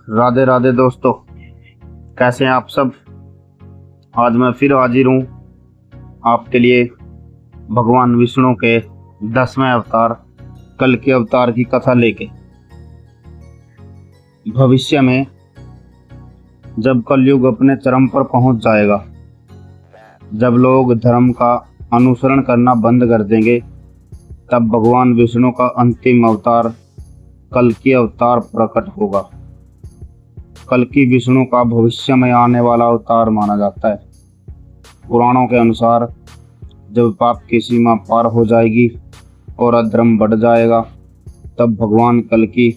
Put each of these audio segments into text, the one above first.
राधे राधे दोस्तों, कैसे हैं आप सब। आज मैं फिर हाजिर हूँ आपके लिए भगवान विष्णु के 10वें अवतार कल्कि अवतार की कथा लेके। भविष्य में जब कलयुग अपने चरम पर पहुंच जाएगा, जब लोग धर्म का अनुसरण करना बंद कर देंगे, तब भगवान विष्णु का अंतिम अवतार कल्कि अवतार प्रकट होगा। कल्कि विष्णु का भविष्य में आने वाला अवतार माना जाता है। पुराणों के अनुसार जब पाप की सीमा पार हो जाएगी और अधर्म बढ़ जाएगा, तब भगवान कल्कि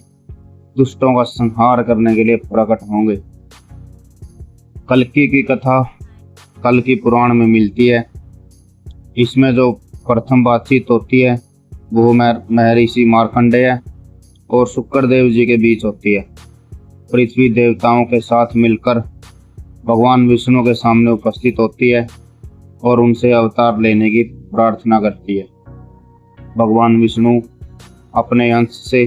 दुष्टों का संहार करने के लिए प्रकट होंगे। कल्कि की कथा कल्कि पुराण में मिलती है। इसमें जो प्रथम बातचीत होती है वो महर्षि मार्कंडेय और शुक्रदेव जी के बीच होती है। पृथ्वी देवताओं के साथ मिलकर भगवान विष्णु के सामने उपस्थित होती है और उनसे अवतार लेने की प्रार्थना करती है। भगवान विष्णु अपने अंश से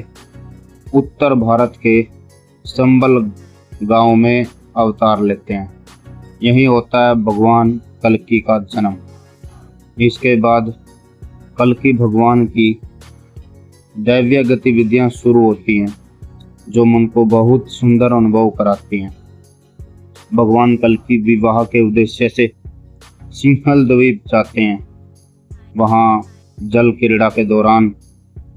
उत्तर भारत के संबल गांव में अवतार लेते हैं। यही होता है भगवान कल्कि का जन्म। इसके बाद कल्कि भगवान की दैवीय गतिविधियां शुरू होती हैं, जो मन को बहुत सुंदर अनुभव कराती हैं। भगवान कल्कि विवाह के उद्देश्य से सिंहल द्वीप जाते हैं। वहां जल क्रीड़ा के दौरान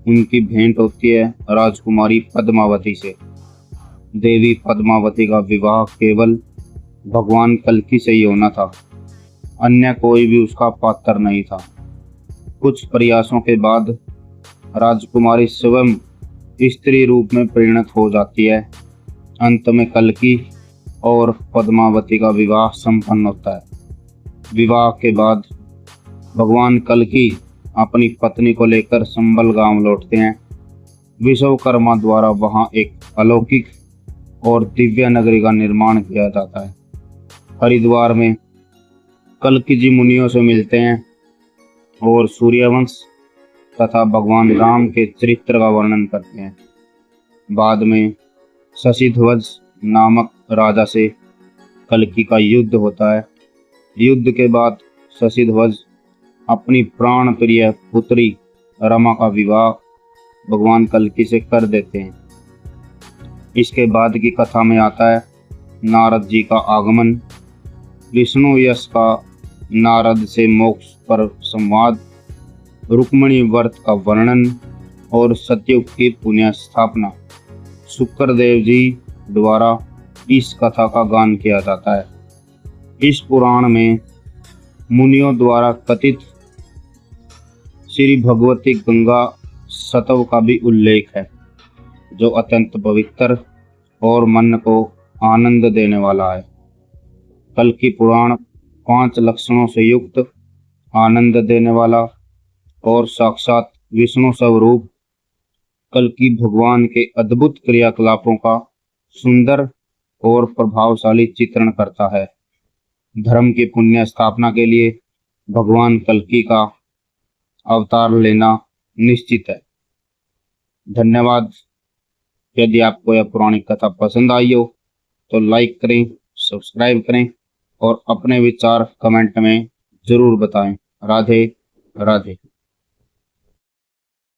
उनकी भेंट होती है राजकुमारी पद्मावती से। देवी पद्मावती का विवाह केवल भगवान कल्कि से ही होना था, अन्य कोई भी उसका पात्र नहीं था। कुछ प्रयासों के बाद राजकुमारी स्वयं स्त्री रूप में परिणत हो जाती है। अंत में कल्कि और पद्मावती का विवाह संपन्न होता है। विवाह के बाद भगवान कल्कि अपनी पत्नी को लेकर संबल गांव लौटते हैं। विश्वकर्मा द्वारा वहां एक अलौकिक और दिव्य नगरी का निर्माण किया जाता है। हरिद्वार में कल्कि जी मुनियों से मिलते हैं और सूर्यवंश तथा भगवान राम के चरित्र का वर्णन करते हैं। बाद में शशिध्वज नामक राजा से कल्कि का युद्ध होता है। युद्ध के बाद शशिध्वज अपनी प्राण प्रिय पुत्री रमा का विवाह भगवान कल्कि से कर देते हैं। इसके बाद की कथा में आता है नारद जी का आगमन, विष्णु यश का नारद से मोक्ष पर संवाद, रुक्मिणी व्रत का वर्णन और सतयुग की पुण्य स्थापना। शुक्रदेव जी द्वारा इस कथा का गान किया जाता है। इस पुराण में मुनियों द्वारा कथित श्री भगवती गंगा सतव का भी उल्लेख है, जो अत्यंत पवित्र और मन को आनंद देने वाला है। कल्कि पुराण 5 लक्षणों से युक्त, आनंद देने वाला और साक्षात विष्णु स्वरूप कल्कि भगवान के अद्भुत क्रियाकलापों का सुंदर और प्रभावशाली चित्रण करता है। धर्म की पुण्य स्थापना के लिए भगवान कल्कि का अवतार लेना निश्चित है। धन्यवाद। यदि आपको यह पौराणिक कथा पसंद आई हो तो लाइक करें, सब्सक्राइब करें और अपने विचार कमेंट में जरूर बताएं। राधे राधे।